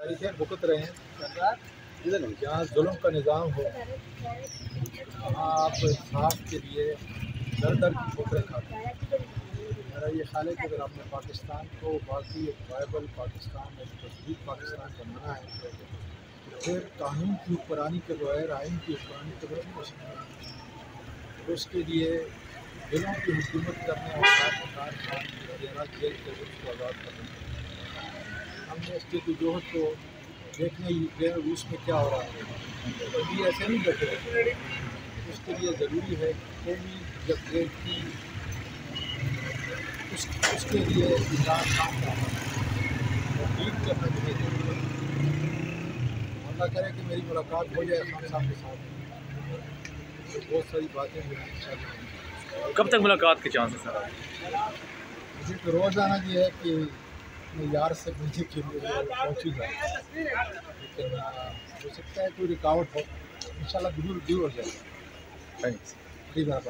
तारीखें भुगत रहे हैं। जहाँ जुल्म का निज़ाम हो वहाँ आप इंसाफ के लिए दर दर की ठोकरें खाते हैं। मेरा ये ख्याल है कि अगर आपने पाकिस्तान को बाकी एक वायबल पाकिस्तान, एक मजबूत पाकिस्तान बनना है तो फिर कानून की हुक्मरानी के बगैर, आइन की हुक्मरानी के बगैर हो सकता है। तो उसके लिए दिलों की हुकूमत करने और देना, जेल के उसको आज़ाद करना। हमने इसके जदोजहद को देखने ही गए रूस में क्या हो रहा है, तो ये ऐसे नहीं बैठे रहते। उसके लिए ज़रूरी है कौमी जब की उसके लिए इंसान काम करना और लीड करना चाहिए। अल्लाह करे कि मेरी मुलाकात हो जाए खान साहब के साथ, तो बहुत सारी बातें मुझे इंशाअल्लाह। कब तक मुलाकात के चांसेस हैं? मुझे तो रोज़ाना ये है कि अपने यार से मिलने के लिए पहुँचूँगा, लेकिन हो सकता है कोई रुकावट हो। इंशाअल्लाह ज़रूर दूर हो जाएगा। थैंक्स। ठीक है।